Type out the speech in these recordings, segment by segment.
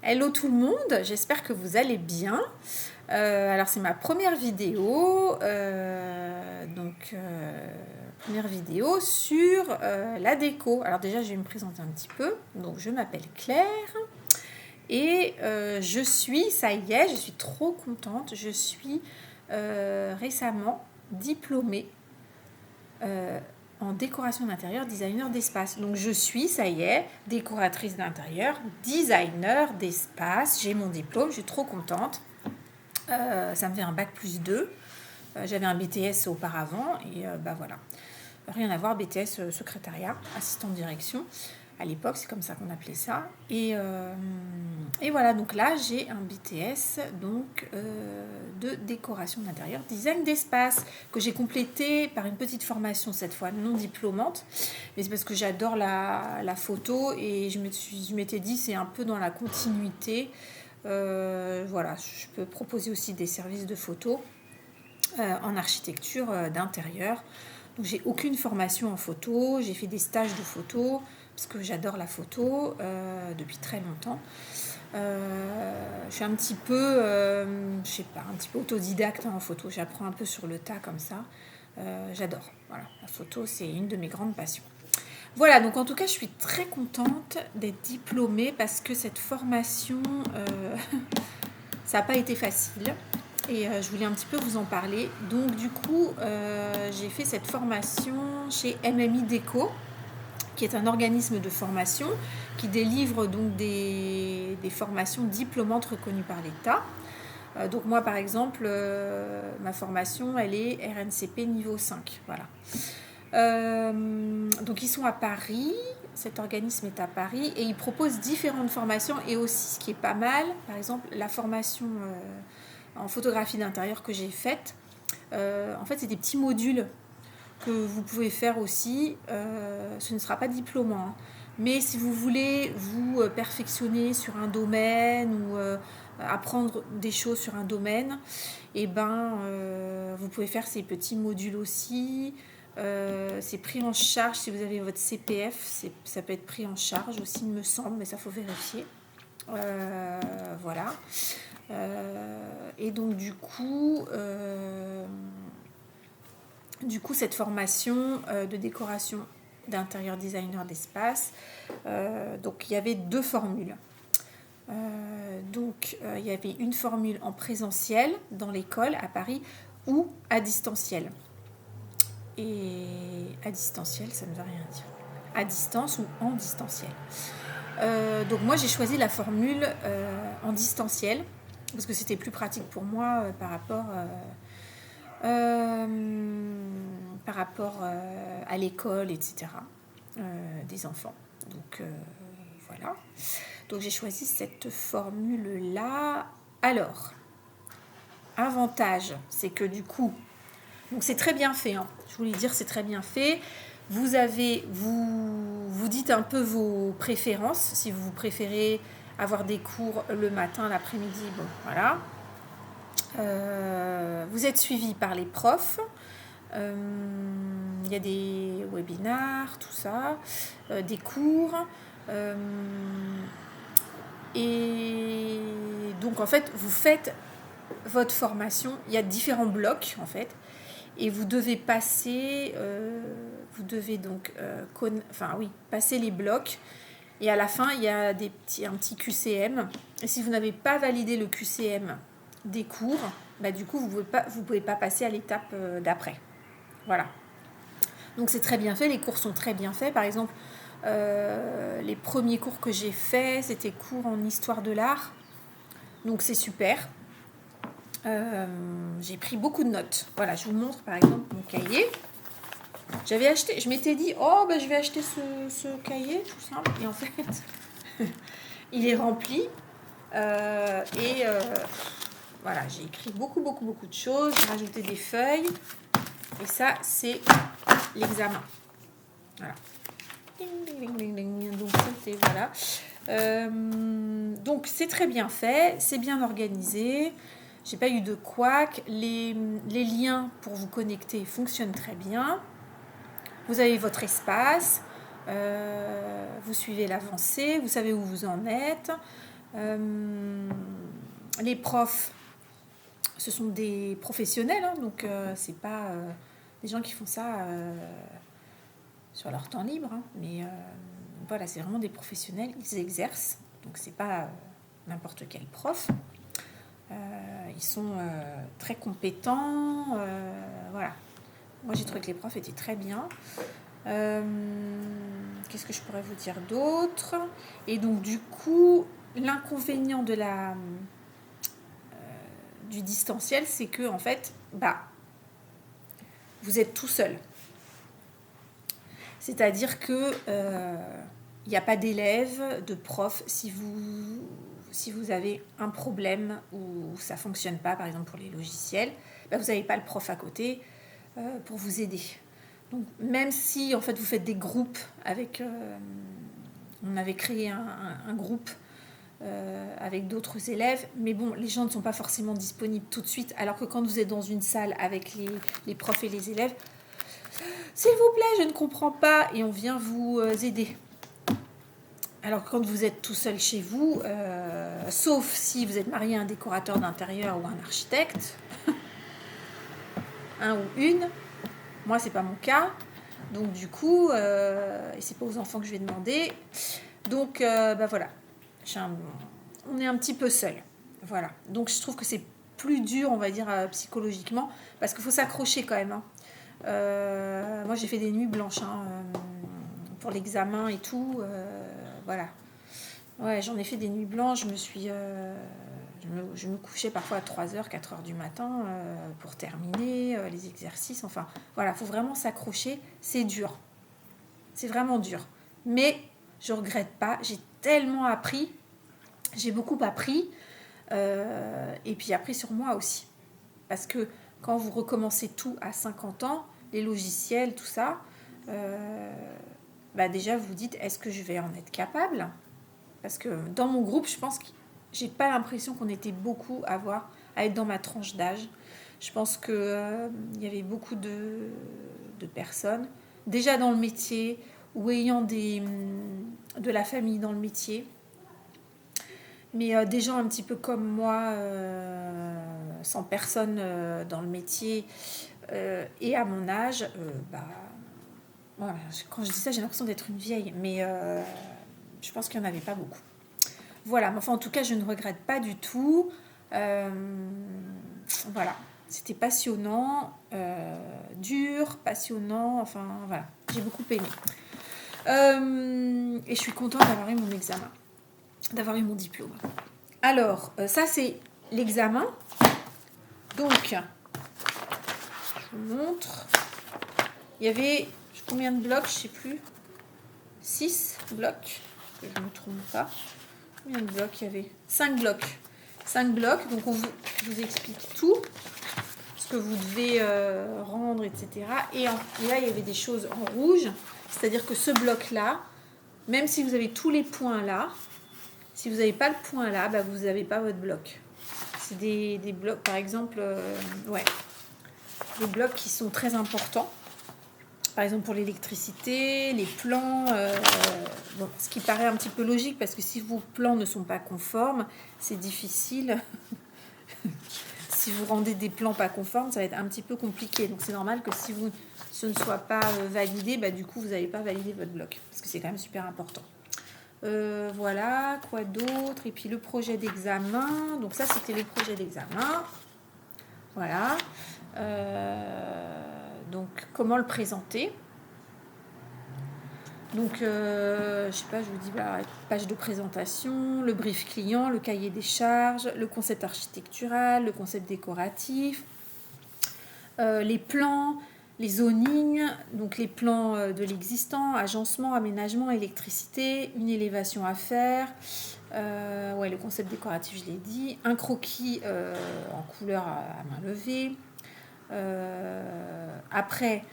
Hello tout le monde, j'espère que vous allez bien. Alors c'est ma première vidéo, première vidéo sur la déco. Alors déjà je vais me présenter un petit peu. Donc je m'appelle Claire et ça y est, je suis trop contente. Je suis récemment diplômée en décoration d'intérieur, designer d'espace. Donc je suis, ça y est, décoratrice d'intérieur, designer d'espace. J'ai mon diplôme, je suis trop contente. Ça me fait un bac+2. J'avais un BTS auparavant et voilà. Rien à voir, BTS secrétariat, assistant de direction. À l'époque, c'est comme ça qu'on appelait ça. Et voilà, donc là, j'ai un BTS de décoration d'intérieur, design d'espace, que j'ai complété par une petite formation cette fois, non diplômante. Mais c'est parce que j'adore la photo et je m'étais dit, c'est un peu dans la continuité. Voilà, je peux proposer aussi des services de photo en architecture d'intérieur. Donc j'ai aucune formation en photo, j'ai fait des stages de photo parce que j'adore la photo depuis très longtemps. Je suis un petit peu, un petit peu autodidacte en photo. J'apprends un peu sur le tas comme ça. J'adore. Voilà, la photo c'est une de mes grandes passions. Voilà, donc en tout cas je suis très contente d'être diplômée parce que cette formation, ça n'a pas été facile. Et je voulais un petit peu vous en parler. Donc du coup, j'ai fait cette formation chez MMI Déco, qui est un organisme de formation qui délivre donc des formations diplômantes reconnues par l'État. Donc moi, par exemple, ma formation, elle est RNCP niveau 5. Voilà. Donc ils sont à Paris, cet organisme est à Paris, et ils proposent différentes formations, et aussi, ce qui est pas mal, par exemple, la formation en photographie d'intérieur que j'ai faite. En fait, c'est des petits modules que vous pouvez faire aussi. Ce ne sera pas diplômant, hein. Mais si vous voulez vous perfectionner sur un domaine ou apprendre des choses sur un domaine, vous pouvez faire ces petits modules aussi. C'est pris en charge si vous avez votre CPF, ça peut être pris en charge aussi, il me semble, mais ça faut vérifier. Voilà. Et donc du coup, cette formation de décoration d'intérieur designer d'espace, donc il y avait 2 formules. Il y avait une formule en présentiel dans l'école à Paris ou à distanciel. Et à distanciel, ça ne veut rien dire. À distance ou en distanciel. Donc moi j'ai choisi la formule en distanciel parce que c'était plus pratique pour moi par rapport à l'école, etc. Des enfants. Donc voilà. Donc j'ai choisi cette formule-là. Alors, avantage, c'est que du coup, donc c'est très bien fait, hein. Je voulais dire, c'est très bien fait. Vous dites un peu vos préférences, si vous préférez avoir des cours le matin, l'après-midi, bon, voilà. Vous êtes suivi par les profs. Il y a des webinars, tout ça, des cours. Et donc, en fait, vous faites votre formation. Il y a différents blocs, en fait. Et vous devez passer, passer les blocs. Et à la fin, il y a un petit QCM. Et si vous n'avez pas validé le QCM des cours, du coup, vous pouvez pas passer à l'étape d'après. Voilà. Donc c'est très bien fait, les cours sont très bien faits. Par exemple, les premiers cours que j'ai faits, c'était cours en histoire de l'art. Donc c'est super. J'ai pris beaucoup de notes. Voilà, je vous montre par exemple mon cahier. Je m'étais dit, je vais acheter ce cahier, tout simple. Et en fait, il est rempli. Voilà, j'ai écrit beaucoup de choses. J'ai rajouté des feuilles. Et ça, c'est l'examen. Voilà. Donc, c'était, voilà. Donc, c'est très bien fait. C'est bien organisé. J'ai pas eu de couac. Les liens pour vous connecter fonctionnent très bien. Vous avez votre espace. Vous suivez l'avancée. Vous savez où vous en êtes. Les profs, ce sont des professionnels, hein, donc c'est pas des gens qui font ça sur leur temps libre, hein, mais voilà, c'est vraiment des professionnels, ils exercent, donc c'est pas n'importe quel prof. Ils sont très compétents, voilà. Moi, j'ai trouvé que les profs étaient très bien. Qu'est-ce que je pourrais vous dire d'autre? Et donc, du coup, l'inconvénient du distanciel, c'est que, en fait, vous êtes tout seul. C'est-à-dire que il n'y a pas d'élèves, de profs. Si vous avez un problème ou ça ne fonctionne pas, par exemple pour les logiciels, vous n'avez pas le prof à côté pour vous aider. Donc, même si en fait vous faites des groupes avec, on avait créé un groupe avec d'autres élèves, mais bon, les gens ne sont pas forcément disponibles tout de suite, alors que quand vous êtes dans une salle avec les profs et les élèves, s'il vous plaît, je ne comprends pas, et on vient vous aider. Alors que quand vous êtes tout seul chez vous, sauf si vous êtes marié à un décorateur d'intérieur ou un architecte, un ou une, moi c'est pas mon cas, donc du coup, et c'est pas aux enfants que je vais demander, donc voilà, on est un petit peu seul, voilà. Donc je trouve que c'est plus dur, on va dire psychologiquement, parce qu'il faut s'accrocher quand même. Hein. Moi j'ai fait des nuits blanches pour l'examen et tout, voilà. Ouais, j'en ai fait des nuits blanches, je me couchais parfois à 3h, 4h du matin pour terminer les exercices. Enfin, voilà, il faut vraiment s'accrocher. C'est dur. C'est vraiment dur. Mais je ne regrette pas. J'ai tellement appris. J'ai beaucoup appris. Et puis appris sur moi aussi. Parce que quand vous recommencez tout à 50 ans, les logiciels, tout ça, déjà vous vous dites, est-ce que je vais en être capable ? Parce que dans mon groupe, je pense que j'ai pas l'impression qu'on était beaucoup à être dans ma tranche d'âge. Je pense qu'il y avait beaucoup de personnes déjà dans le métier ou ayant de la famille dans le métier. Mais des gens un petit peu comme moi, sans personne dans le métier et à mon âge, voilà, quand je dis ça, j'ai l'impression d'être une vieille. Mais je pense qu'il n'y en avait pas beaucoup. Voilà, mais enfin en tout cas je ne regrette pas du tout. Voilà, c'était passionnant, dur, passionnant, enfin voilà, j'ai beaucoup aimé. Et je suis contente d'avoir eu mon examen, d'avoir eu mon diplôme. Alors, ça c'est l'examen. Donc, je vous montre. Il y avait combien de blocs, je ne sais plus. 6 blocs, que je ne me trompe pas. Combien de blocs il y avait ? 5 blocs. 5 blocs, donc je vous explique tout, ce que vous devez rendre, etc. Et là, il y avait des choses en rouge, c'est-à-dire que ce bloc-là, même si vous avez tous les points là, si vous n'avez pas le point là, vous n'avez pas votre bloc. C'est des blocs, par exemple, des blocs qui sont très importants. Par exemple pour l'électricité, les plans, ce qui paraît un petit peu logique parce que si vos plans ne sont pas conformes, c'est difficile. Si vous rendez des plans pas conformes, ça va être un petit peu compliqué. Donc c'est normal que si ce ne soit pas validé, du coup vous n'allez pas valider votre bloc parce que c'est quand même super important. Voilà, quoi d'autre ? Et puis le projet d'examen. Donc ça c'était le projet d'examen. Voilà. Donc, comment le présenter ? Donc, je sais pas, je vous dis, page de présentation, le brief client, le cahier des charges, le concept architectural, le concept décoratif, les plans, les zonings, donc les plans de l'existant, agencement, aménagement, électricité, une élévation à faire, le concept décoratif, je l'ai dit, un croquis en couleur à main levée. Après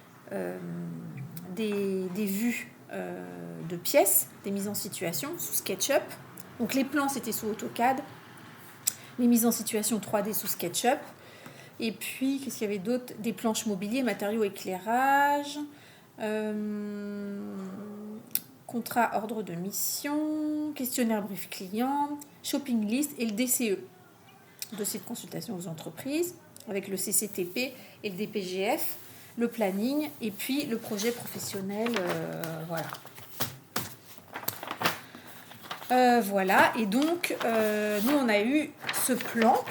des vues de pièces, des mises en situation sous SketchUp. Donc les plans c'était sous AutoCAD, les mises en situation 3D sous SketchUp. Et puis qu'est-ce qu'il y avait d'autre ? Des planches mobilier, matériaux, éclairage, contrat, ordre de mission, questionnaire brief client, shopping list et le DCE, dossier de consultation aux entreprises, avec le CCTP et le DPGF, le planning et puis le projet professionnel, voilà. Voilà, et donc nous on a eu ce plan.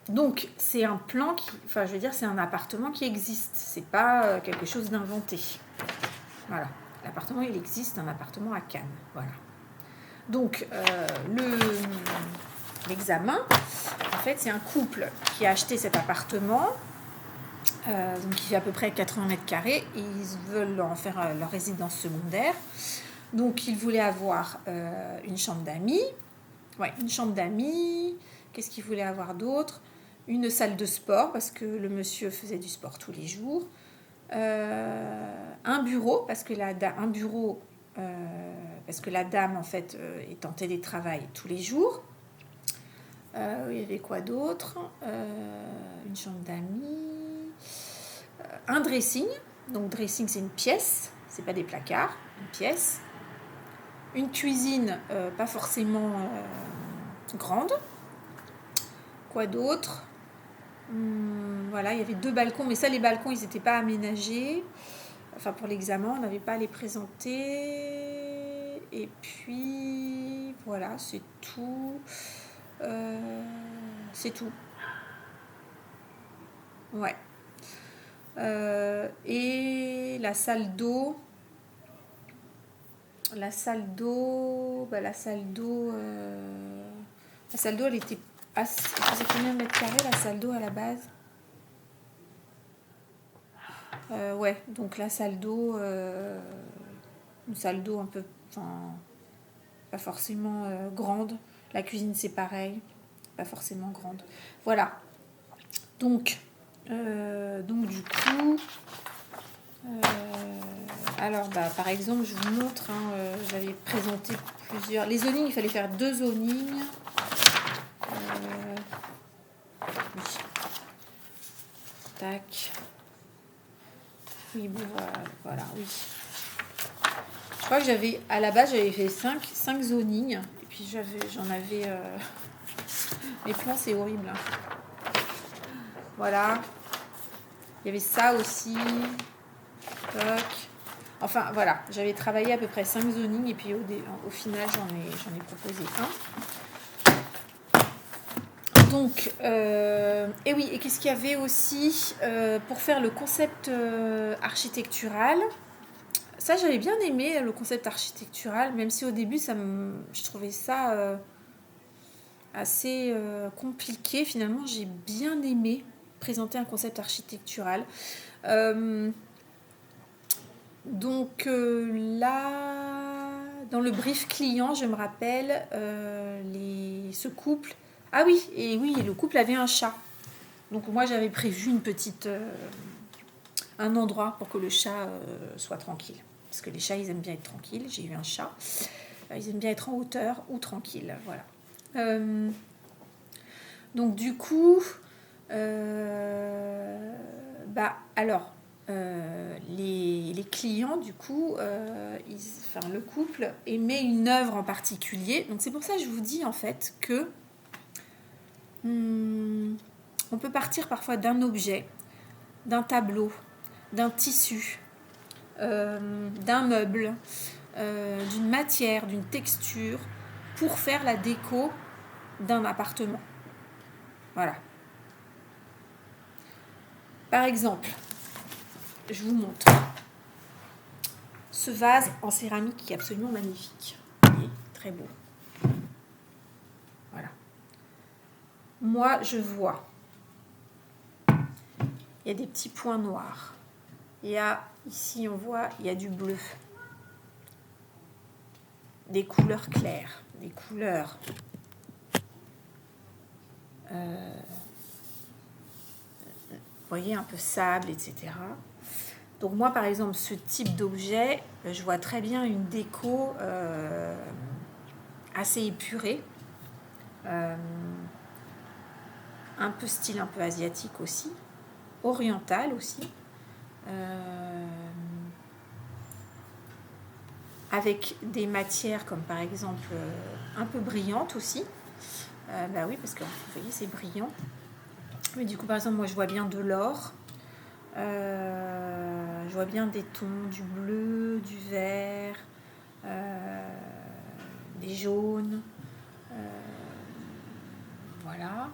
Donc c'est un plan qui, enfin je veux dire c'est un appartement qui existe, c'est pas quelque chose d'inventé. Voilà, l'appartement il existe, un appartement à Cannes, voilà. Donc l'examen, en fait c'est un couple qui a acheté cet appartement, donc il fait à peu près 80 mètres carrés, et ils veulent en faire leur résidence secondaire. Donc ils voulaient avoir une chambre d'amis, une chambre d'amis, qu'est-ce qu'ils voulaient avoir d'autre ? Une salle de sport, parce que le monsieur faisait du sport tous les jours. Un bureau, parce que la dame, en fait, est en télétravail tous les jours. Il y avait quoi d'autre ? Une chambre d'amis. Un dressing. Donc, dressing, c'est une pièce. C'est pas des placards. Une pièce. Une cuisine, pas forcément grande. Quoi d'autre ? Voilà, il y avait 2 balcons, mais ça, les balcons, ils n'étaient pas aménagés. Enfin, pour l'examen, on n'avait pas à les présenter. Et puis, voilà, c'est tout. C'est tout. Ouais. Et la salle d'eau. La salle d'eau, elle était elle faisait combien de mètres carrés la salle d'eau à la base ? Ouais, donc la salle d'eau, une salle d'eau un peu, enfin, pas forcément grande. La cuisine c'est pareil, pas forcément grande. Voilà. Donc du coup, alors par exemple, je vous montre, j'avais présenté plusieurs. Les zonings, il fallait faire 2 zonings. Oui. Tac. Oui, bon, voilà, oui. Je crois que à la base, j'avais fait 5 zonings. Et puis j'en avais... Les plans, c'est horrible. Voilà. Il y avait ça aussi. Toc. Enfin, voilà. J'avais travaillé à peu près 5 zonings. Et puis au final, j'en ai proposé un. Donc, et oui, et qu'est-ce qu'il y avait aussi pour faire le concept architectural. Ça, j'avais bien aimé le concept architectural, même si au début, je trouvais ça assez compliqué. Finalement, j'ai bien aimé présenter un concept architectural. Donc là, dans le brief client, je me rappelle ce couple. Ah oui, et oui, le couple avait un chat. Donc moi, j'avais prévu un endroit pour que le chat soit tranquille. Parce que les chats, ils aiment bien être tranquilles. J'ai eu un chat. Ils aiment bien être en hauteur ou tranquille. Voilà. Donc du coup, alors, les clients, du coup, le couple aimait une œuvre en particulier. Donc c'est pour ça que je vous dis en fait que on peut partir parfois d'un objet, d'un tableau, d'un tissu, d'un meuble, d'une matière, d'une texture, pour faire la déco d'un appartement. Voilà. Par exemple, je vous montre ce vase en céramique qui est absolument magnifique et très beau. Voilà. Moi, je vois. Il y a des petits points noirs. Ici, on voit, il y a du bleu. Des couleurs claires, des couleurs vous voyez, un peu sable, etc. Donc moi, par exemple, ce type d'objet, je vois très bien une déco assez épurée, un peu style un peu asiatique aussi, oriental aussi. avec des matières comme par exemple un peu brillantes aussi. Bah oui, parce que vous voyez, c'est brillant. Mais du coup, par exemple, moi, je vois bien de l'or. Je vois bien des tons, du bleu, du vert, des jaunes. Voilà.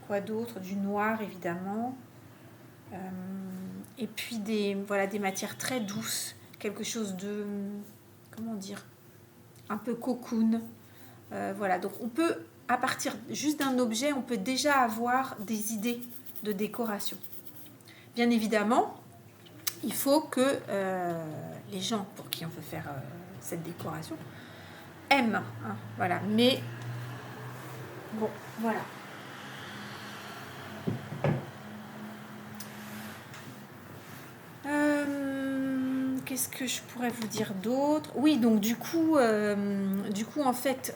Quoi d'autre? Du noir, évidemment. Et puis des matières très douces. Quelque chose de... Comment dire? Un peu cocoon. Voilà. Donc, on peut, à partir juste d'un objet, on peut déjà avoir des idées de décoration. Bien évidemment, il faut que les gens pour qui on veut faire cette décoration aiment. Hein, voilà. Mais bon, voilà. Qu'est-ce que je pourrais vous dire d'autre? Oui, donc du coup, en fait,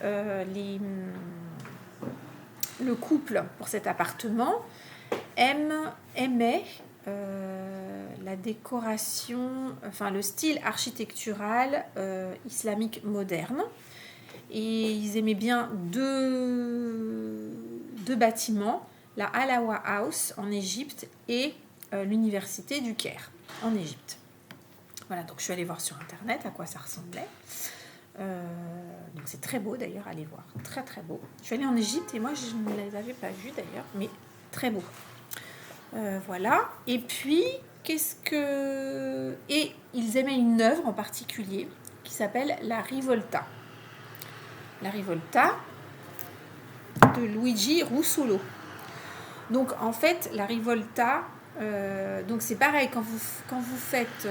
le couple pour cet appartement aimait la décoration, enfin le style architectural islamique moderne. Et ils aimaient bien deux bâtiments, la Alawa House en Égypte et l'université du Caire en Égypte. Voilà, donc je suis allée voir sur internet à quoi ça ressemblait. Donc c'est très beau d'ailleurs, allez voir, très très beau. Je suis allée en Égypte et moi je ne les avais pas vus d'ailleurs, mais très beau. Voilà, et puis et ils aimaient une œuvre en particulier qui s'appelle la Rivolta. La Rivolta de Luigi Russolo. Donc en fait, la Rivolta, donc c'est pareil quand vous faites,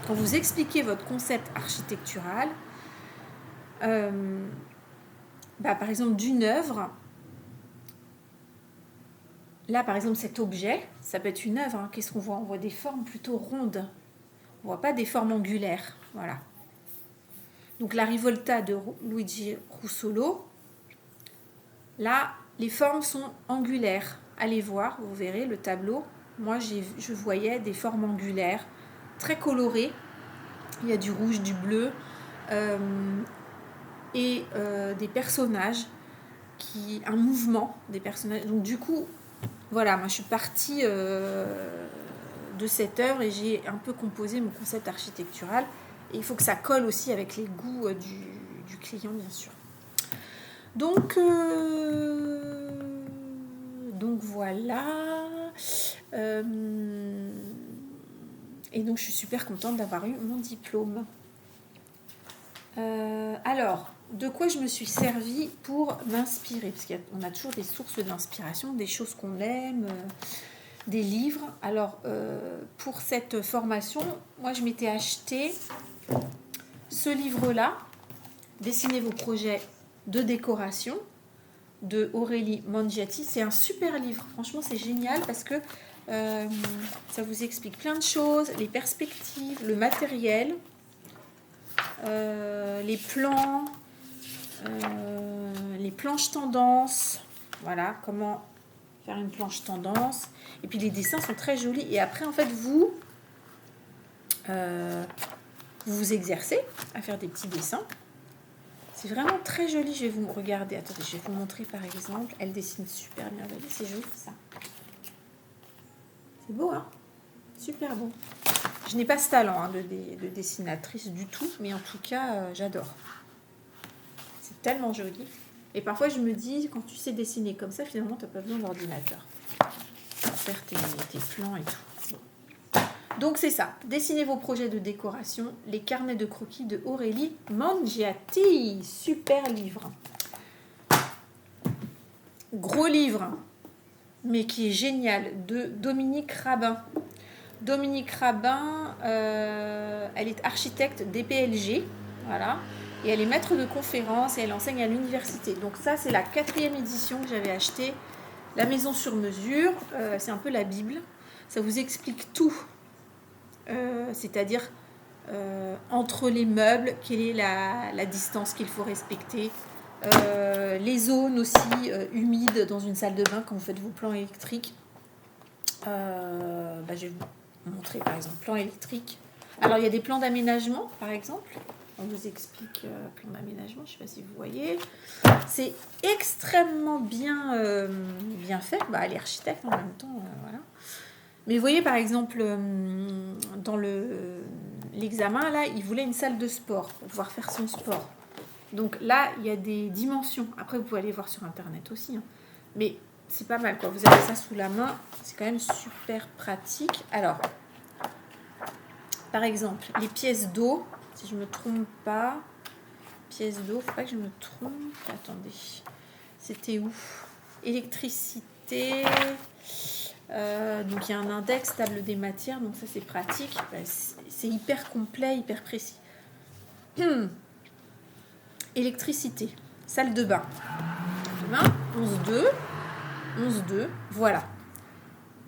quand vous expliquez votre concept architectural, par exemple d'une œuvre. Là, par exemple, cet objet, ça peut être une œuvre. Hein. Qu'est-ce qu'on voit? On voit des formes plutôt rondes. On ne voit pas des formes angulaires. Voilà. Donc la Rivolta de Luigi Russolo, là, les formes sont angulaires. Allez voir, vous verrez le tableau. Moi, je voyais des formes angulaires, très colorées. Il y a du rouge, du bleu, et des personnages, un mouvement des personnages. Donc du coup, voilà, moi je suis partie de cette œuvre et j'ai un peu composé mon concept architectural. Et il faut que ça colle aussi avec les goûts du client, bien sûr. Donc voilà. Et donc je suis super contente d'avoir eu mon diplôme. Alors, de quoi je me suis servie pour m'inspirer? Parce qu'on a toujours des sources d'inspiration, des choses qu'on aime, des livres. Alors, pour cette formation, moi je m'étais acheté ce livre-là, Dessinez vos projets de décoration, de Aurélie Mangiati. C'est un super livre, franchement c'est génial parce que ça vous explique plein de choses, les perspectives, le matériel, les plans, les planches tendances, voilà, comment faire une planche tendance, et puis les dessins sont très jolis, et après en fait vous vous exercez à faire des petits dessins. C'est vraiment très joli. Je vais vous regarder. Attendez, je vais vous montrer par exemple. Elle dessine super bien. Vous voyez, c'est joli ça. C'est beau, hein? Super beau. Je n'ai pas ce talent de dessinatrice du tout, mais en tout cas, j'adore. C'est tellement joli. Et parfois, je me dis, quand tu sais dessiner comme ça, finalement, tu n'as pas besoin d'ordinateur pour faire tes plans et tout. Donc c'est ça, dessinez vos projets de décoration, les carnets de croquis de Aurélie Mangiati, super livre. Gros livre, mais qui est génial, de Dominique Rabin. Dominique Rabin, elle est architecte DPLG, voilà, et elle est maître de conférences et elle enseigne à l'université. Donc ça, c'est la 4e édition que j'avais achetée, La maison sur mesure, c'est un peu la Bible, ça vous explique tout. C'est-à-dire entre les meubles, quelle est la distance qu'il faut respecter, les zones aussi humides dans une salle de bain quand vous faites vos plans électriques. Je vais vous montrer par exemple plan électrique. Alors il y a des plans d'aménagement par exemple, On vous explique plan d'aménagement, je ne sais pas si vous voyez. C'est extrêmement bien fait. Bah, elle est architecte en même temps, voilà. Mais vous voyez, par exemple, dans l'examen, là, il voulait une salle de sport pour pouvoir faire son sport. Donc là, il y a des dimensions. Après, vous pouvez aller voir sur Internet aussi. Hein. Mais c'est pas mal, quoi. Vous avez ça sous la main. C'est quand même super pratique. Alors, par exemple, les pièces d'eau, si je ne me trompe pas. Pièces d'eau, faut pas que je me trompe. Attendez. C'était où? Électricité. Donc il y a un index, table des matières, donc ça c'est pratique. C'est hyper complet, hyper précis. Électricité, salle de bain. 11,2, 11,2, voilà.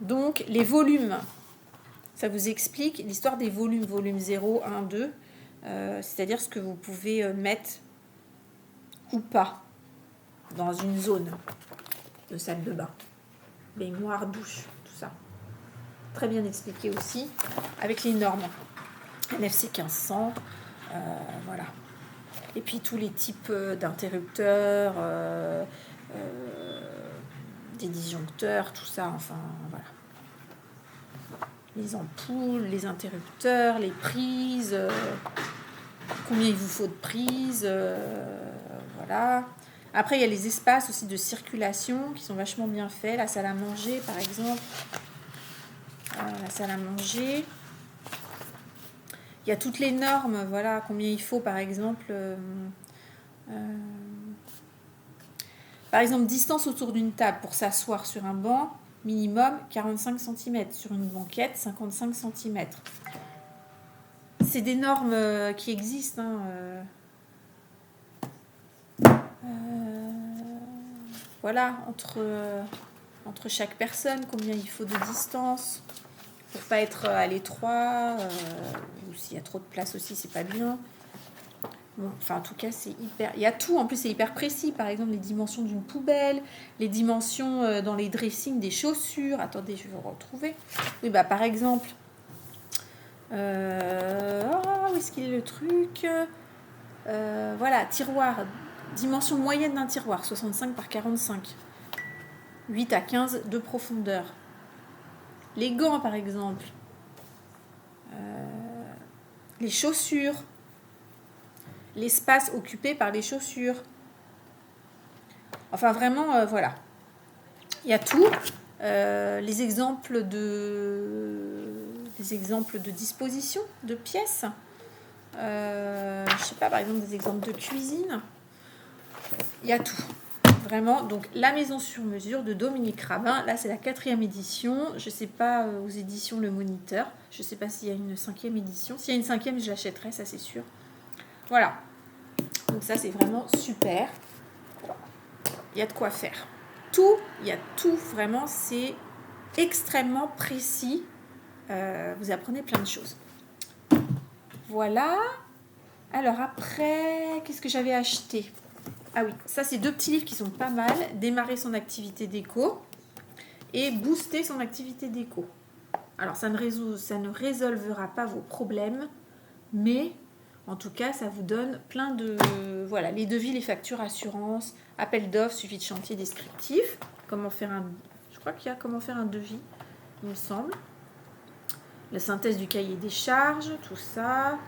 Donc les volumes, ça vous explique l'histoire des volumes, volume 0, 1, 2, c'est-à-dire ce que vous pouvez mettre ou pas dans une zone de salle de bain. Baignoire, douche, tout ça. Très bien expliqué aussi, avec les normes. NFC 1500, voilà. Et puis tous les types d'interrupteurs, des disjoncteurs, tout ça, enfin, voilà. Les ampoules, les interrupteurs, les prises, combien il vous faut de prises, voilà. Après, il y a les espaces aussi de circulation qui sont vachement bien faits. La salle à manger, par exemple. La salle à manger. Il y a toutes les normes, voilà, combien il faut, par exemple. Par exemple, distance autour d'une table pour s'asseoir sur un banc, minimum 45 cm. Sur une banquette, 55 cm. C'est des normes qui existent, hein, voilà, entre chaque personne, combien il faut de distance pour pas être à l'étroit, ou s'il y a trop de place aussi, c'est pas bien. Bon, enfin, en tout cas, c'est hyper... Il y a tout, en plus, c'est hyper précis. Par exemple, les dimensions d'une poubelle, les dimensions dans les dressings des chaussures. Attendez, je vais vous retrouver. Oui, bah, par exemple... où est-ce qu'il est le truc? Voilà, tiroir. Dimension moyenne d'un tiroir, 65 par 45. 8 à 15 de profondeur. Les gants, par exemple. Les chaussures. L'espace occupé par les chaussures. Enfin, vraiment, voilà. Il y a tout. Les exemples de disposition de pièces. Je sais pas, par exemple, des exemples de cuisine. Il y a tout. Vraiment, donc la maison sur mesure de Dominique Rabin. Là, c'est la 4e édition. Je ne sais pas aux éditions Le Moniteur. Je ne sais pas s'il y a une 5e édition. S'il y a une 5e, je l'achèterai, ça c'est sûr. Voilà. Donc ça, c'est vraiment super. Il y a de quoi faire. Il y a tout, vraiment. C'est extrêmement précis. Vous apprenez plein de choses. Voilà. Alors après, qu'est-ce que j'avais acheté ? Ah oui, ça c'est 2 petits livres qui sont pas mal. Démarrer son activité déco et booster son activité déco. Alors ça ne résolvera pas vos problèmes, mais en tout cas ça vous donne plein de... Voilà, les devis, les factures, assurance, appel d'offres, suivi de chantier descriptif. Comment faire je crois qu'il y a comment faire un devis, il me semble. La synthèse du cahier des charges, tout ça.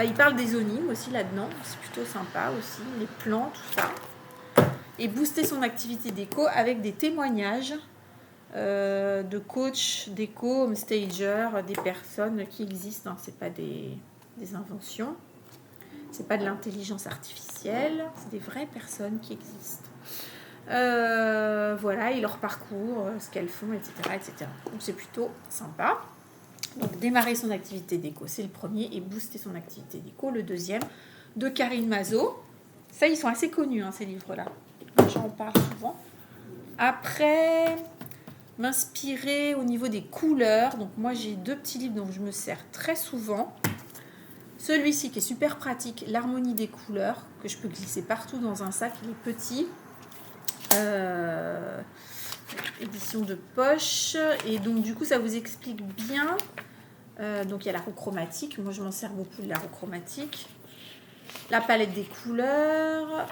Il parle des zonings aussi là-dedans, c'est plutôt sympa aussi, les plans, tout ça. Et booster son activité déco avec des témoignages de coachs déco, homestagers, des personnes qui existent, hein. C'est pas des inventions, c'est pas de l'intelligence artificielle, c'est des vraies personnes qui existent. Voilà, et leur parcours, ce qu'elles font, etc., etc. Donc c'est plutôt sympa. Donc, démarrer son activité déco, c'est le premier, et booster son activité déco, le deuxième, de Karine Mazot. Ça, ils sont assez connus, hein, ces livres-là. J'en parle souvent. Après, m'inspirer au niveau des couleurs. Donc, moi, j'ai 2 petits livres dont je me sers très souvent. Celui-ci, qui est super pratique, l'harmonie des couleurs, que je peux glisser partout dans un sac, il est petit. Édition de poche. Et donc, du coup, ça vous explique bien Donc il y a la roue chromatique. Moi je m'en sers beaucoup de la roue chromatique. La palette des couleurs.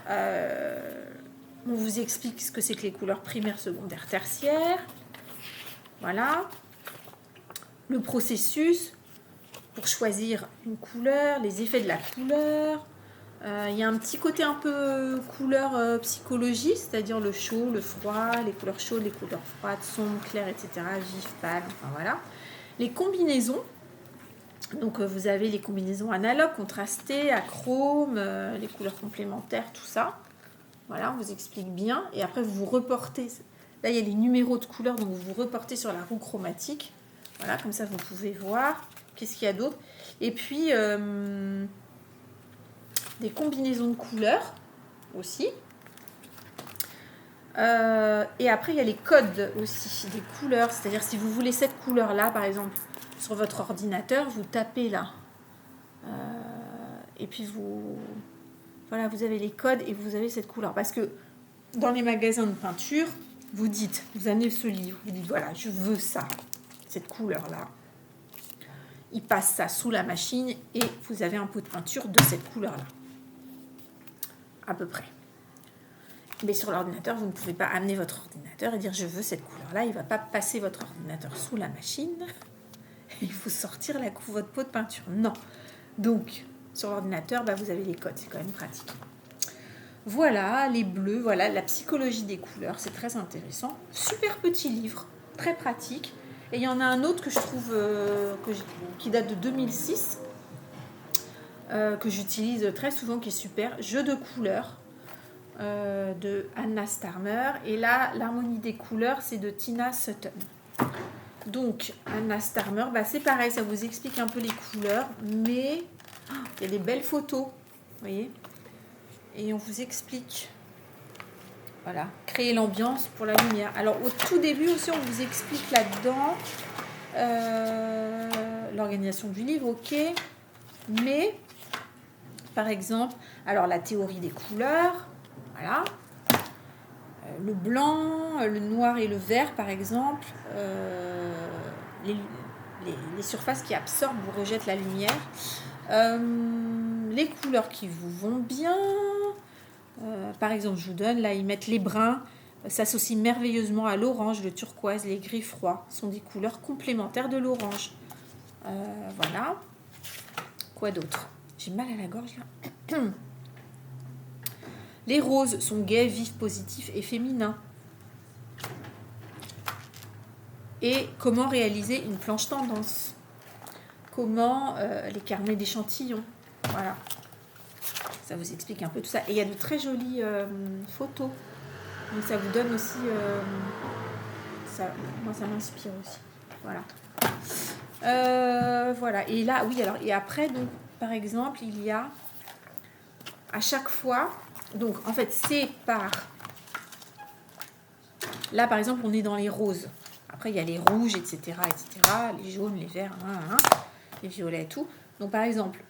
On vous explique ce que c'est que les couleurs primaires, secondaires, tertiaires. Voilà. Le processus pour choisir une couleur, les effets de la couleur. Il y a un petit côté un peu couleur psychologie, c'est-à-dire le chaud, le froid, les couleurs chaudes, les couleurs froides, sombres, claires, etc. Vif, pâle, enfin voilà. Les combinaisons. Donc vous avez les combinaisons analogues, contrastées, achromes, les couleurs complémentaires, tout ça. Voilà, on vous explique bien. Et après, vous reportez. Là, il y a les numéros de couleurs, donc vous reportez sur la roue chromatique. Voilà, comme ça, vous pouvez voir. Qu'est-ce qu'il y a d'autre? Et puis, des combinaisons de couleurs aussi. Et après, il y a les codes aussi, des couleurs. C'est-à-dire, si vous voulez cette couleur-là, par exemple, sur votre ordinateur, vous tapez là. Et puis, voilà, vous avez les codes et vous avez cette couleur. Parce que dans les magasins de peinture, vous dites, vous amenez ce livre, vous dites, voilà, je veux ça, cette couleur-là. Il passe ça sous la machine et vous avez un pot de peinture de cette couleur-là. À peu près. Mais sur l'ordinateur, vous ne pouvez pas amener votre ordinateur et dire je veux cette couleur-là. Il ne va pas passer votre ordinateur sous la machine. Il faut sortir votre pot de peinture. Non. Donc, sur l'ordinateur, vous avez les codes. C'est quand même pratique. Voilà, les bleus. Voilà, la psychologie des couleurs. C'est très intéressant. Super petit livre. Très pratique. Et il y en a un autre que je trouve qui date de 2006. Que j'utilise très souvent, qui est super. Jeu de couleurs. De Anna Starmer. Et là, l'harmonie des couleurs, c'est de Tina Sutton. Donc, Anna Starmer, c'est pareil, ça vous explique un peu les couleurs, mais il y a des belles photos, vous voyez. Et on vous explique, voilà, créer l'ambiance pour la lumière. Alors, au tout début aussi, on vous explique là-dedans l'organisation du livre, ok, mais, par exemple, alors la théorie des couleurs, voilà. Le blanc, le noir et le vert, par exemple, les surfaces qui absorbent ou rejettent la lumière, les couleurs qui vous vont bien. Par exemple, je vous donne, là, ils mettent les bruns, s'associent merveilleusement à l'orange, le turquoise, les gris froids, sont des couleurs complémentaires de l'orange. Voilà. Quoi d'autre? J'ai mal à la gorge, là. Les roses sont gais, vifs, positifs et féminins. Et comment réaliser une planche tendance? Comment les carnets d'échantillons? Voilà. Ça vous explique un peu tout ça. Et il y a de très jolies photos. Donc ça vous donne aussi... moi, ça m'inspire aussi. Voilà. Voilà. Et là, oui, alors... Et après, donc, par exemple, il y a... À chaque fois... Donc, en fait, c'est par... Là, par exemple, on est dans les roses. Après, il y a les rouges, etc., les jaunes, les verts, les violets et tout. Donc, par exemple,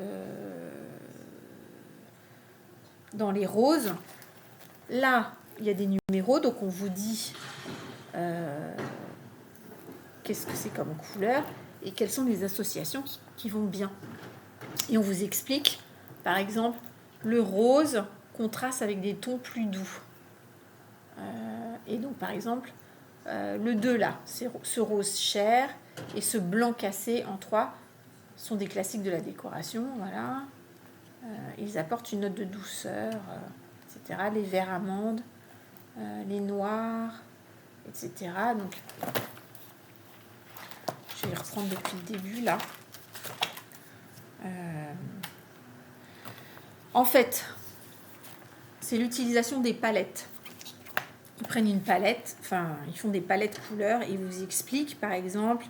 dans les roses, là, il y a des numéros. Donc, on vous dit qu'est-ce que c'est comme couleur et quelles sont les associations qui vont bien. Et on vous explique, par exemple, le rose contraste avec des tons plus doux. Et donc, par exemple, le 2 là, c'est ce rose chair et ce blanc cassé en 3 sont des classiques de la décoration. Voilà. Ils apportent une note de douceur, etc. Les verts amandes, les noirs, etc. Donc, je vais reprendre depuis le début là. En fait, c'est l'utilisation des palettes. Ils prennent une palette, ils font des palettes couleurs et ils vous expliquent, par exemple,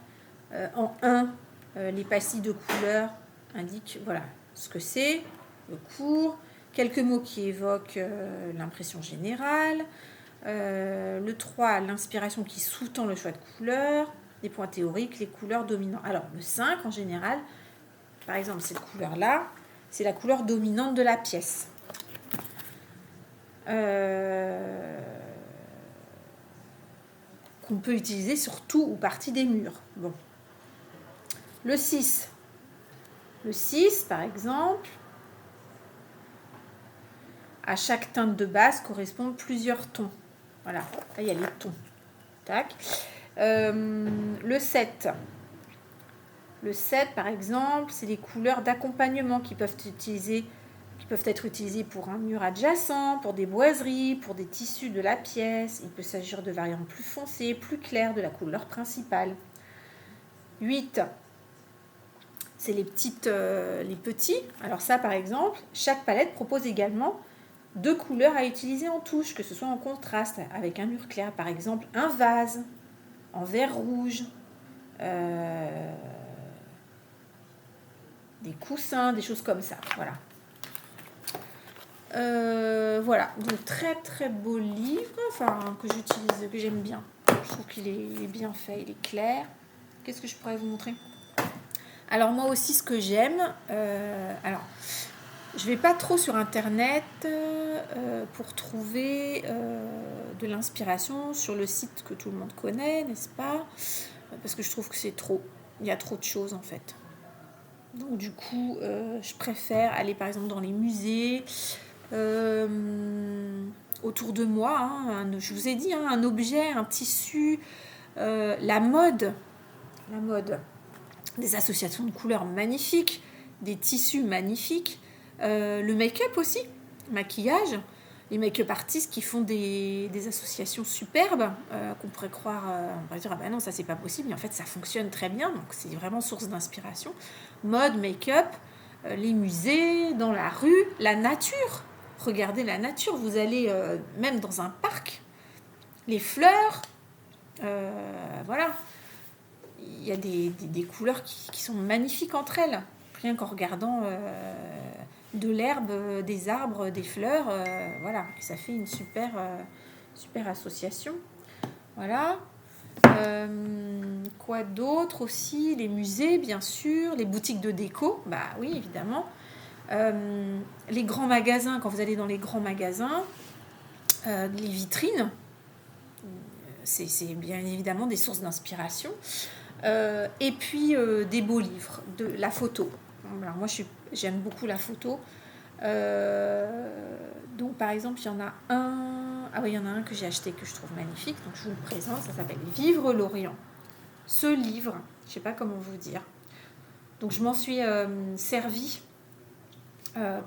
en 1, les pastilles de couleurs indiquent voilà, ce que c'est, le cours, quelques mots qui évoquent l'impression générale, le 3, l'inspiration qui sous-tend le choix de couleurs, les points théoriques, les couleurs dominantes. Alors, le 5, en général, par exemple, cette couleur-là, c'est la couleur dominante de la pièce. Qu'on peut utiliser sur tout ou partie des murs. Bon. Le 6. Le 6, par exemple, à chaque teinte de base correspondent plusieurs tons. Voilà, là il y a les tons. Tac. Le 7. Le 7, par exemple, c'est les couleurs d'accompagnement qui peuvent être utilisées pour un mur adjacent, pour des boiseries, pour des tissus de la pièce. Il peut s'agir de variantes plus foncées, plus claires de la couleur principale. 8. C'est les petits. Alors ça, par exemple, chaque palette propose également 2 couleurs à utiliser en touche, que ce soit en contraste avec un mur clair. Par exemple, un vase en vert rouge, des coussins, des choses comme ça. Voilà. Voilà. Donc, très, très beau livre, enfin, que j'utilise, que j'aime bien. Je trouve qu'il est bien fait, il est clair. Qu'est-ce que je pourrais vous montrer ? Alors, moi aussi, ce que j'aime... alors, je ne vais pas trop sur Internet pour trouver de l'inspiration sur le site que tout le monde connaît, n'est-ce pas ? Parce que je trouve que c'est trop. Il y a trop de choses, en fait. Donc, du coup, je préfère aller, par exemple, dans les musées, autour de moi. Hein, je vous ai dit, hein, un objet, un tissu, la mode, des associations de couleurs magnifiques, des tissus magnifiques, le make-up aussi, maquillage, les make-up artistes qui font des associations superbes qu'on pourrait croire, on pourrait dire ah ben non ça c'est pas possible, mais en fait ça fonctionne très bien, donc c'est vraiment source d'inspiration. Mode, make-up, les musées, dans la rue, la nature. Regardez la nature, vous allez même dans un parc, les fleurs, voilà. Il y a des couleurs qui sont magnifiques entre elles, rien qu'en regardant de l'herbe, des arbres, des fleurs, voilà, ça fait une super association. Voilà. Quoi d'autre aussi ? Les musées, bien sûr, les boutiques de déco, bah oui, évidemment. Les grands magasins, quand vous allez dans les grands magasins, les vitrines, c'est bien évidemment des sources d'inspiration. Et puis des beaux livres, de la photo. Alors moi j'aime beaucoup la photo. Donc par exemple il y en a un que j'ai acheté que je trouve magnifique, donc je vous le présente, ça s'appelle Vivre l'Orient. Ce livre, je ne sais pas comment vous dire, donc je m'en suis servi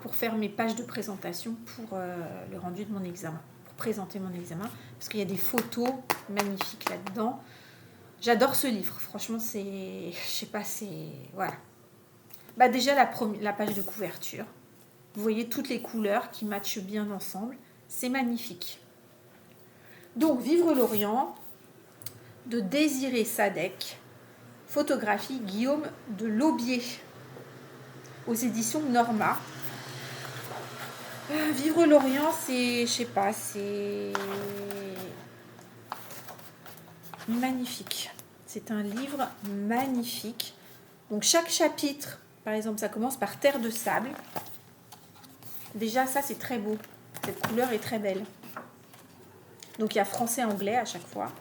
pour faire mes pages de présentation pour le rendu de mon examen, pour présenter mon examen, parce qu'il y a des photos magnifiques là-dedans. J'adore ce livre, franchement c'est, je sais pas, c'est, voilà. Bah déjà la page de couverture, vous voyez toutes les couleurs qui matchent bien ensemble, c'est magnifique. Donc Vivre l'Orient de Désiré Sadek, photographie Guillaume de Laubier, aux éditions Norma. Vivre l'Orient, c'est, je sais pas, c'est magnifique. C'est un livre magnifique. Donc chaque chapitre, par exemple, ça commence par Terre de sable. Déjà, ça, c'est très beau. Cette couleur est très belle. Donc il y a français-anglais à chaque fois.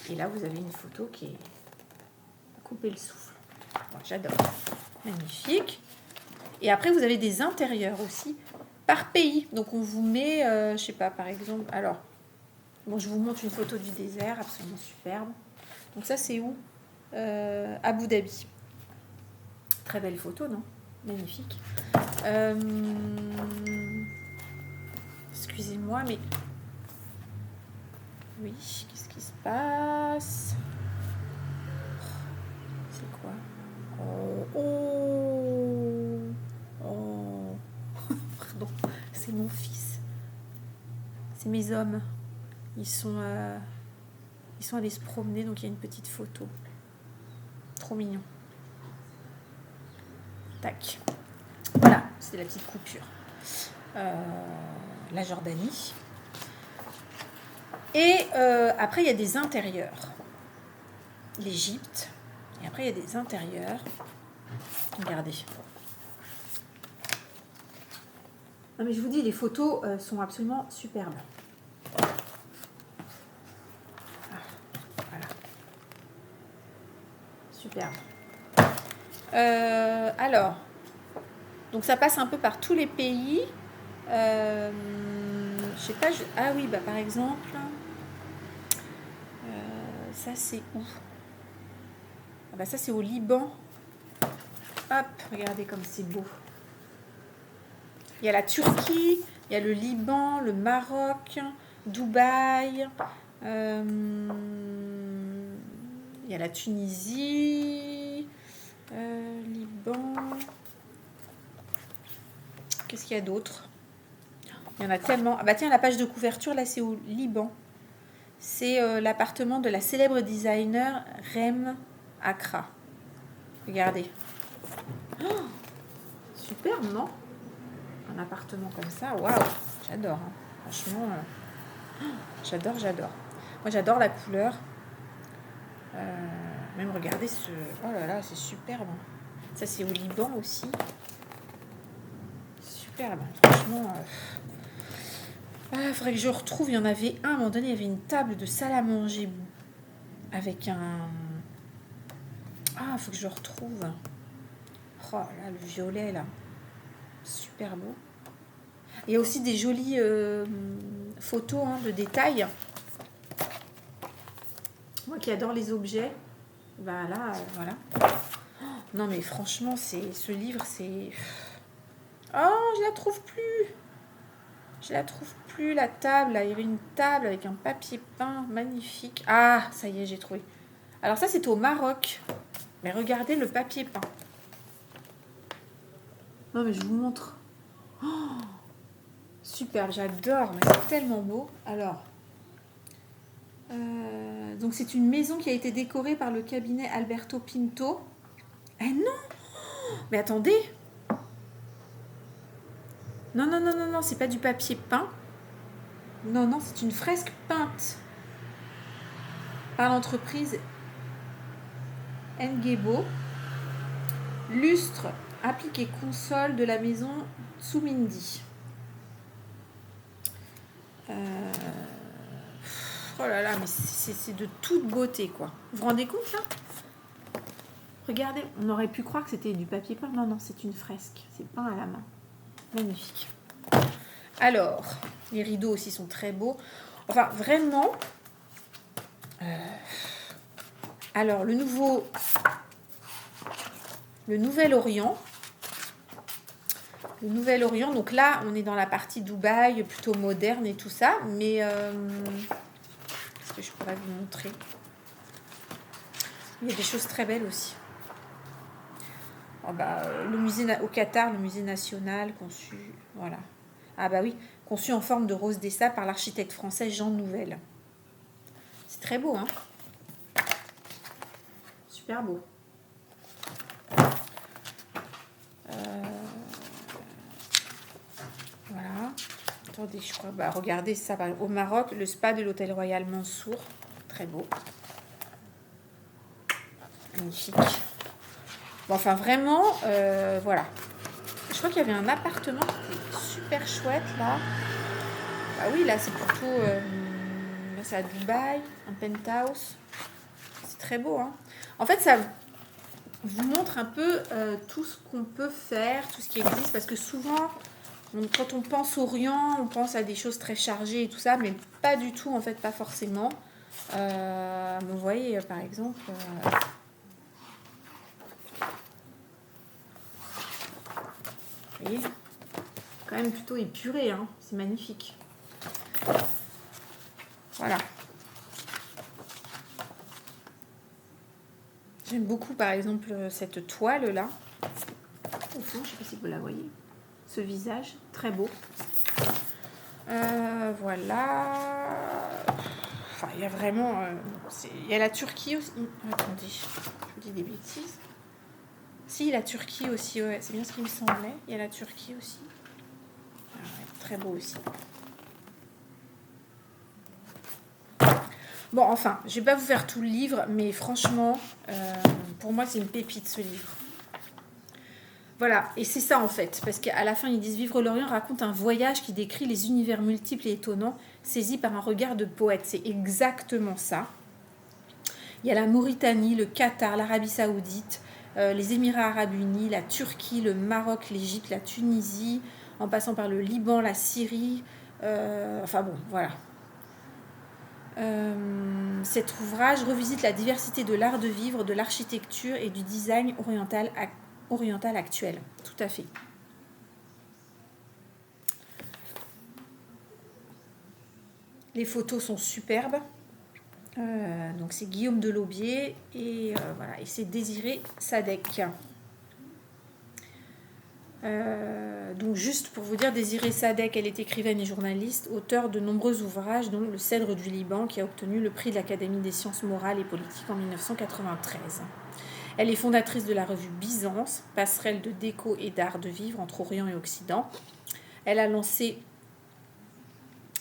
Et là, vous avez une photo qui est à couper le souffle. Bon, j'adore. Magnifique. Et après, vous avez des intérieurs aussi par pays. Donc on vous met, je sais pas, par exemple, alors, bon, je vous montre une photo du désert, absolument superbe. Donc ça, c'est où ? Abu Dhabi. Très belle photo, non ? Magnifique. Excusez-moi, mais... Oui, qu'est-ce qui se passe ? C'est quoi ? Oh. Pardon, c'est mon fils. C'est mes hommes. Ils sont allés se promener, donc il y a une petite photo. Trop mignon. Tac. Voilà, c'est la petite coupure. La Jordanie. Et après, il y a des intérieurs. L'Égypte. Et après, il y a des intérieurs. Regardez. Non, mais je vous dis, les photos sont absolument superbes. Voilà. superbe. Alors, donc ça passe un peu par tous les pays. Je sais pas. Ah oui, bah par exemple, ça c'est où? Ah bah ça c'est au Liban. Hop, regardez comme c'est beau. Il y a la Turquie, il y a le Liban, le Maroc, Dubaï. Il y a la Tunisie, Liban. Qu'est-ce qu'il y a d'autre? Il y en a tellement. Ah bah tiens, la page de couverture, là, c'est au Liban. C'est l'appartement de la célèbre designer Rem Akra. Regardez. Oh, super, non? Un appartement comme ça, waouh, j'adore. Hein. Franchement, j'adore. Moi, j'adore la couleur. Même regardez ce... Oh là là, c'est superbe. Ça, c'est au Liban aussi. Superbe. Franchement... faudrait que je retrouve. Il y en avait un. À un moment donné, il y avait une table de salle à manger avec un... Ah, faut que je retrouve. Oh là, le violet, là. Super beau. Il y a aussi des jolies photos de détails. Moi qui adore les objets, bah là, voilà. Oh, non mais franchement, ce livre, c'est... Oh, je la trouve plus. La table. Là. Il y avait une table avec un papier peint magnifique. Ah, ça y est, j'ai trouvé. Alors ça, c'est au Maroc. Mais regardez le papier peint. Non mais je vous montre. Oh, superbe, j'adore. Mais c'est tellement beau. Alors... donc c'est une maison qui a été décorée par le cabinet Alberto Pinto. Eh non! Mais attendez! Non, c'est pas du papier peint. Non, c'est une fresque peinte par l'entreprise Ngebo. Lustre, appliqué console de la maison Tsumindi. Oh là là, mais c'est de toute beauté, quoi. Vous vous rendez compte, là? Regardez, on aurait pu croire que c'était du papier peint. Non, c'est une fresque. C'est peint à la main. Magnifique. Alors, les rideaux aussi sont très beaux. Enfin, vraiment... Alors, le Nouvel-Orient. Le Nouvel-Orient, donc là, on est dans la partie Dubaï, plutôt moderne et tout ça. Mais... est-ce que je pourrais vous montrer? Il y a des choses très belles aussi. Oh bah, le musée au Qatar, le musée national conçu, voilà. Ah bah oui, conçu en forme de rose des sables par l'architecte français Jean Nouvel. C'est très beau, hein? Super beau. Voilà. Attendez, je crois. Bah, regardez ça. Au Maroc, le spa de l'hôtel Royal Mansour. Très beau. Magnifique. Bon, enfin, vraiment, voilà. Je crois qu'il y avait un appartement qui était super chouette, là. Bah oui, là, c'est plutôt... là, c'est à Dubaï, un penthouse. C'est très beau, hein. En fait, ça vous montre un peu tout ce qu'on peut faire, tout ce qui existe, parce que souvent... Quand on pense Orient, on pense à des choses très chargées et tout ça, mais pas du tout, en fait, pas forcément. Vous voyez, par exemple... vous voyez, quand même plutôt épuré, hein. C'est magnifique. Voilà. J'aime beaucoup, par exemple, cette toile-là. Au fond, je ne sais pas si vous la voyez. Ce visage, très beau. Voilà. Enfin, il y a vraiment... il y a la Turquie aussi. Attendez, je vous dis des bêtises. Si, la Turquie aussi, ouais. C'est bien ce qu'il me semblait. Il y a la Turquie aussi. Ah ouais, très beau aussi. Bon, enfin, je ne vais pas vous faire tout le livre, mais franchement, pour moi, c'est une pépite, ce livre. Voilà, et c'est ça en fait, parce qu'à la fin ils disent Vivre l'Orient raconte un voyage qui décrit les univers multiples et étonnants, saisis par un regard de poète. C'est exactement ça. Il y a la Mauritanie, le Qatar, l'Arabie Saoudite, les Émirats Arabes Unis, la Turquie, le Maroc, l'Égypte, la Tunisie, en passant par le Liban, la Syrie. Enfin bon, voilà. Cet ouvrage revisite la diversité de l'art de vivre, de l'architecture et du design oriental actuel. Tout à fait. Les photos sont superbes. Donc c'est Guillaume Delaubier et voilà, et c'est Désiré Sadek. Donc juste pour vous dire, Désiré Sadek, elle est écrivaine et journaliste, auteure de nombreux ouvrages, dont Le Cèdre du Liban, qui a obtenu le prix de l'Académie des sciences morales et politiques en 1993. Elle est fondatrice de la revue Byzance, passerelle de déco et d'art de vivre entre Orient et Occident. Elle a lancé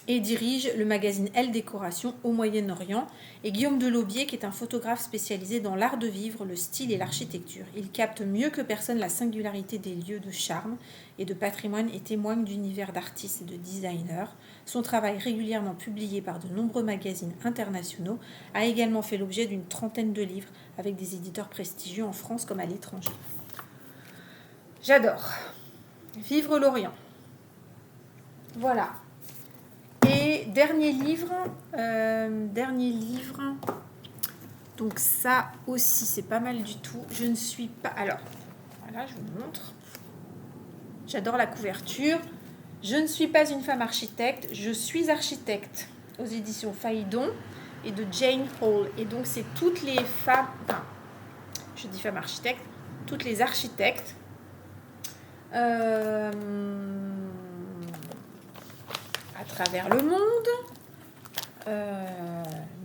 et dirige le magazine Elle Décoration au Moyen-Orient, et Guillaume Delaubier, qui est un photographe spécialisé dans l'art de vivre, le style et l'architecture. Il capte mieux que personne la singularité des lieux de charme et de patrimoine et témoigne d'univers d'artistes et de designers. Son travail, régulièrement publié par de nombreux magazines internationaux, a également fait l'objet d'une trentaine de livres avec des éditeurs prestigieux en France comme à l'étranger. J'adore. Vivre l'Orient. Voilà. Et dernier livre, donc ça aussi c'est pas mal du tout. Je ne suis pas, alors voilà, je vous montre. J'adore la couverture. Je ne suis pas une femme architecte, je suis architecte, aux éditions Phaidon et de Jane Hall. Et donc c'est toutes les femmes, enfin je dis femmes architectes, toutes les architectes. À travers le monde.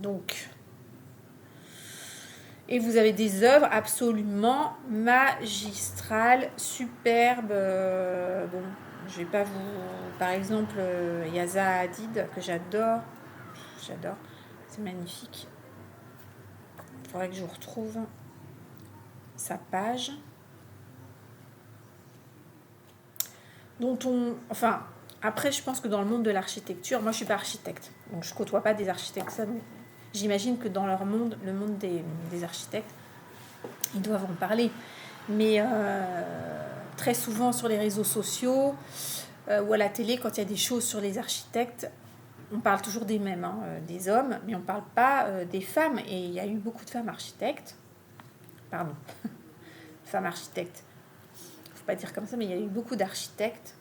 Donc, et vous avez des œuvres absolument magistrales, superbes. Bon, je vais pas vous... Par exemple, il y a Zaha Hadid que j'adore. J'adore. C'est magnifique. Il faudrait que je vous retrouve sa page. Dont on... Enfin... Après, je pense que dans le monde de l'architecture, moi je ne suis pas architecte, donc je ne côtoie pas des architectes. Ça, j'imagine que dans leur monde, le monde des architectes, ils doivent en parler. Mais très souvent sur les réseaux sociaux ou à la télé, quand il y a des choses sur les architectes, on parle toujours des mêmes, hein, des hommes, mais on ne parle pas des femmes. Et il y a eu beaucoup de femmes architectes. Pardon, femmes architectes. Il ne faut pas dire comme ça, mais il y a eu beaucoup d'architectes.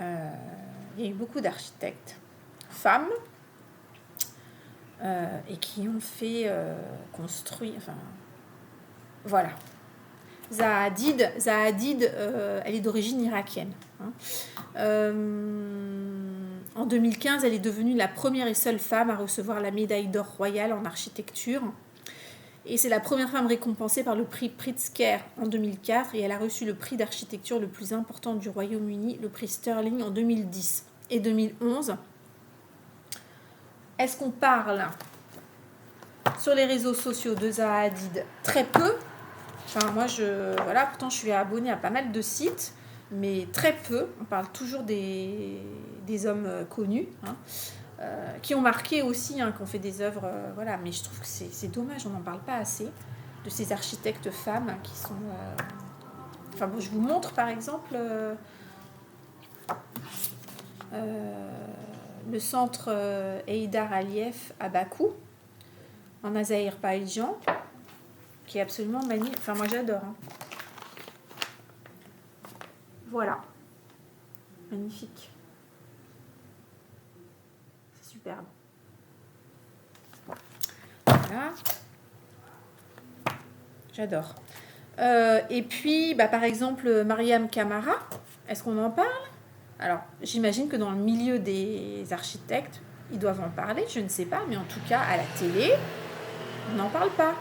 Il y a eu beaucoup d'architectes femmes et qui ont fait construire, enfin voilà. Zaha Hadid, elle est d'origine irakienne, hein. En 2015, elle est devenue la première et seule femme à recevoir la médaille d'or royale en architecture. Et c'est la première femme récompensée par le prix Pritzker en 2004, et elle a reçu le prix d'architecture le plus important du Royaume-Uni, le prix Sterling en 2010 et 2011. Est-ce qu'on parle sur les réseaux sociaux de Zaha Hadid? Très peu. Enfin, moi, voilà, pourtant, je suis abonnée à pas mal de sites, mais très peu. On parle toujours des hommes connus, hein. Qui ont marqué aussi, hein, qui ont fait des œuvres, voilà. Mais je trouve que c'est dommage, on n'en parle pas assez de ces architectes femmes qui sont... Enfin bon, je vous montre par exemple le centre Heydar Aliyev à Bakou, en Azerbaïdjan, qui est absolument magnifique. Enfin, moi j'adore, hein. Voilà, magnifique. Superbe. Voilà. J'adore. Et puis, par exemple, Mariam Camara, est-ce qu'on en parle? Alors, j'imagine que dans le milieu des architectes, ils doivent en parler, je ne sais pas, mais en tout cas, à la télé, on n'en parle pas.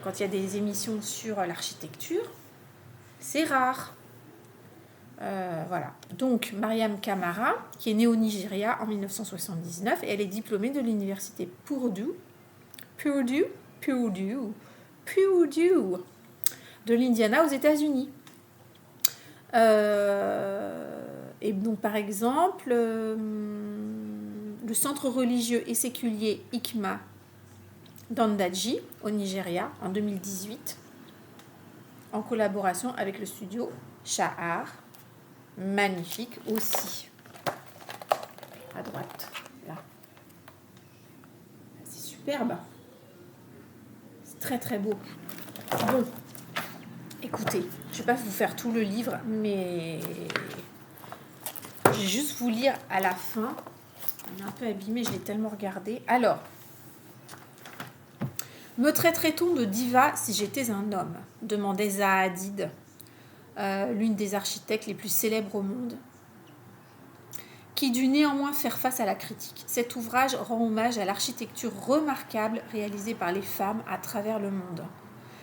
Quand il y a des émissions sur l'architecture, c'est rare. Voilà. Donc, Mariam Camara, qui est née au Nigeria en 1979, et elle est diplômée de l'université Purdue de l'Indiana aux États-Unis. Et donc, par exemple, le centre religieux et séculier Hikma Dandaji au Nigeria en 2018 en collaboration avec le studio Shahar. Magnifique aussi. À droite, là. C'est superbe. C'est très très beau. Bon, écoutez, je ne vais pas vous faire tout le livre, mais je vais juste vous lire à la fin. On est un peu abîmé, je l'ai tellement regardé. Alors, me traiterait-on de diva si j'étais un homme ? Demandait Zaha Hadid, l'une des architectes les plus célèbres au monde, qui dut néanmoins faire face à la critique. Cet ouvrage rend hommage à l'architecture remarquable réalisée par les femmes à travers le monde.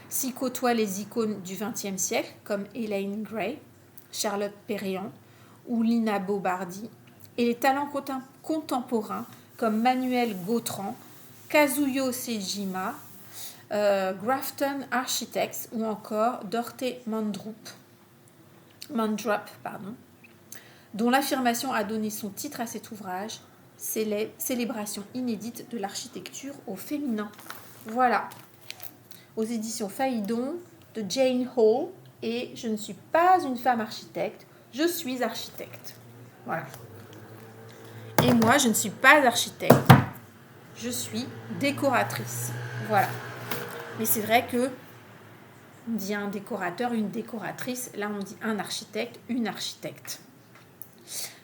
S'y côtoient les icônes du XXe siècle, comme Elaine Gray, Charlotte Perriand ou Lina Bo Bardi, et les talents contemporains comme Manuel Gautran, Kazuyo Sejima, Grafton Architects ou encore Dorte Mandrup, dont l'affirmation a donné son titre à cet ouvrage, célébration inédite de l'architecture au féminin. Voilà, aux éditions Phaidon de Jane Hall, et je ne suis pas une femme architecte, je suis architecte. Voilà. Et moi, je ne suis pas architecte, je suis décoratrice. Voilà. Mais c'est vrai que on dit un décorateur, une décoratrice, là on dit un architecte, une architecte.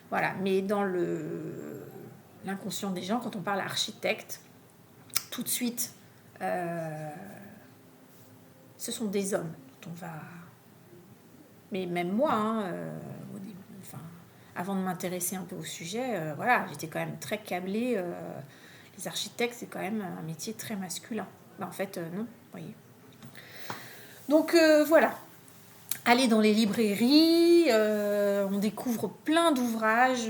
Voilà, mais dans l'inconscient des gens, quand on parle architecte, tout de suite, ce sont des hommes dont on va... Mais même moi, avant de m'intéresser un peu au sujet, voilà, j'étais quand même très câblée. Les architectes, c'est quand même un métier très masculin. En fait, non, vous voyez. Donc, voilà. Allez dans les librairies, on découvre plein d'ouvrages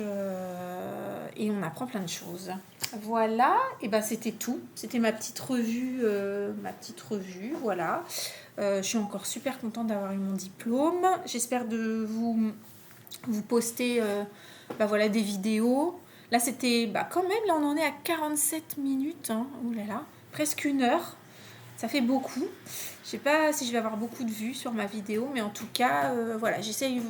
et on apprend plein de choses. Voilà, et ben c'était tout. C'était ma petite revue, voilà. Je suis encore super contente d'avoir eu mon diplôme. J'espère de vous poster voilà, des vidéos. Là, c'était quand même, là on en est à 47 minutes. Hein. Ouh là là, presque 1 heure. Ça fait beaucoup. Je sais pas si je vais avoir beaucoup de vues sur ma vidéo, mais en tout cas, voilà, j'essaye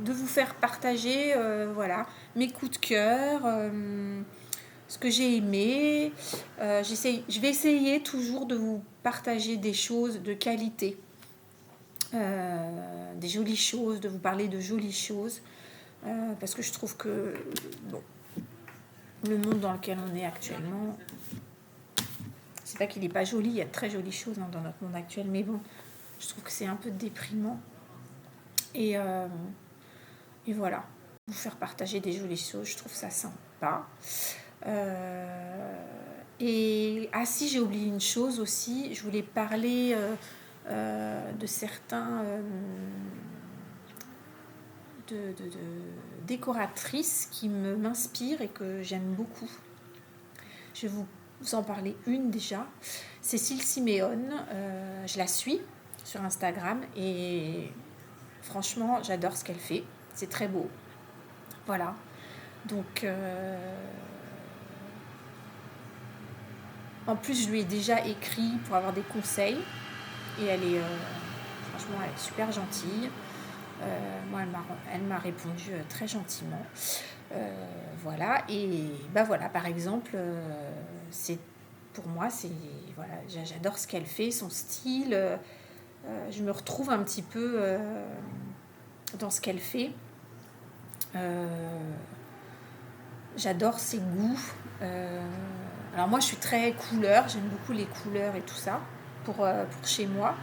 de vous faire partager voilà, mes coups de cœur, ce que j'ai aimé. Je vais essayer toujours de vous partager des choses de qualité, des jolies choses, de vous parler de jolies choses, parce que je trouve que le monde dans lequel on est actuellement, c'est pas qu'il n'est pas joli, il y a de très jolies choses dans notre monde actuel, mais bon, je trouve que c'est un peu déprimant. Et voilà, vous faire partager des jolies choses, je trouve ça sympa. Et si j'ai oublié une chose aussi, je voulais parler de certains de décoratrices qui m'inspirent et que j'aime beaucoup. Je vais vous en parler une déjà. Cécile Siméone, je la suis sur Instagram et franchement, j'adore ce qu'elle fait. C'est très beau. Voilà. Donc, en plus, je lui ai déjà écrit pour avoir des conseils. Et elle est, franchement, elle est super gentille. Moi, elle m'a répondu très gentiment. Voilà. Et voilà, par exemple, pour moi, voilà, j'adore ce qu'elle fait, son style. Je me retrouve un petit peu dans ce qu'elle fait. J'adore ses goûts. Alors moi, je suis très couleur. J'aime beaucoup les couleurs et tout ça pour chez moi.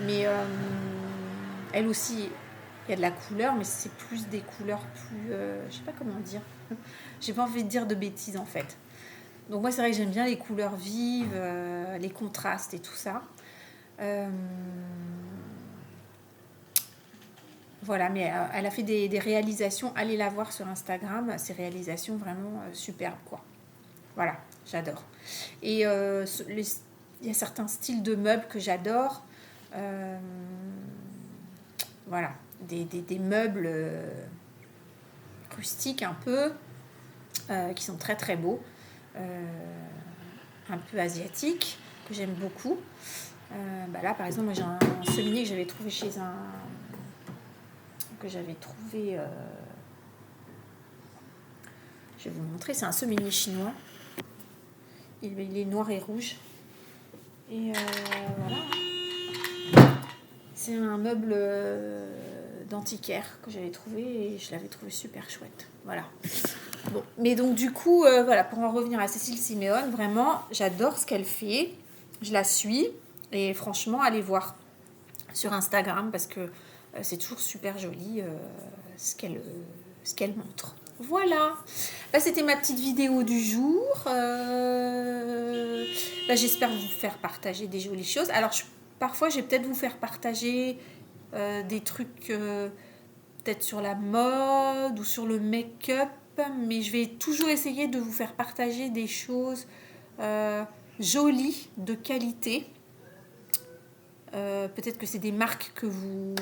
Mais elle aussi, il y a de la couleur, mais c'est plus des couleurs plus... je sais pas comment dire. J'ai pas envie de dire de bêtises, en fait. Donc moi, c'est vrai que j'aime bien les couleurs vives, les contrastes et tout ça. Voilà, mais elle a fait des réalisations. Allez la voir sur Instagram. Ces réalisations vraiment superbes, quoi. Voilà, j'adore. Et il y a certains styles de meubles que j'adore. Voilà, des meubles rustiques un peu, qui sont très très beaux, un peu asiatiques. que j'aime beaucoup. Là, par exemple, moi j'ai un seminaire que j'avais trouvé chez un... que j'avais trouvé... je vais vous le montrer, c'est un seminaire chinois. Il est noir et rouge. Et voilà. C'est un meuble d'antiquaire que j'avais trouvé et je l'avais trouvé super chouette. Voilà. Bon, mais donc du coup, voilà, pour en revenir à Cécile Siméon, vraiment, j'adore ce qu'elle fait. Je la suis et franchement, allez voir sur Instagram parce que c'est toujours super joli ce qu'elle montre. Voilà, c'était ma petite vidéo du jour. J'espère vous faire partager des jolies choses. Alors, parfois, je vais peut-être vous faire partager des trucs peut-être sur la mode ou sur le make-up, mais je vais toujours essayer de vous faire partager des choses jolies, de qualité. Peut-être que c'est des marques que vous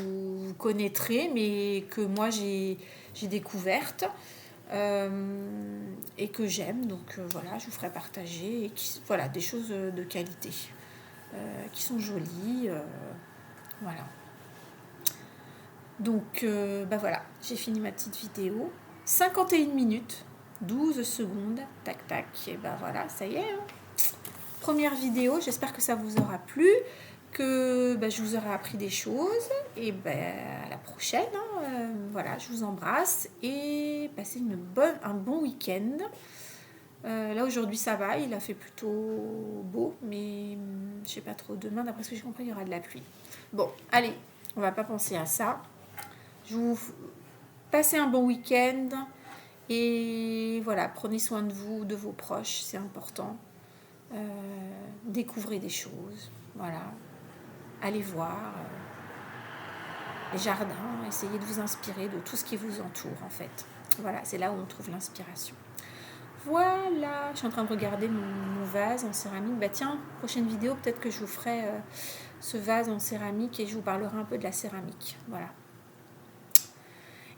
connaîtrez, mais que moi j'ai découvertes et que j'aime. Donc voilà, je vous ferai partager et voilà, des choses de qualité qui sont jolies. Voilà. Donc voilà, j'ai fini ma petite vidéo. 51 minutes, 12 secondes, tac tac, et voilà, ça y est. Hein. Première vidéo, j'espère que ça vous aura plu, que je vous aurai appris des choses, et à la prochaine. Hein. Voilà, je vous embrasse et passez un bon week-end. Là aujourd'hui ça va, il a fait plutôt beau, mais je sais pas trop, demain d'après ce que j'ai compris il y aura de la pluie. Bon, allez, on va pas penser à ça. Je vous passez un bon week-end et voilà, prenez soin de vous, de vos proches, c'est important. Découvrez des choses, voilà. Allez voir les jardins, essayez de vous inspirer de tout ce qui vous entoure en fait. Voilà, c'est là où on trouve l'inspiration. Voilà, je suis en train de regarder mon vase en céramique. Tiens, prochaine vidéo, peut-être que je vous ferai ce vase en céramique et je vous parlerai un peu de la céramique. Voilà.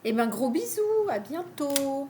Et gros bisous, à bientôt.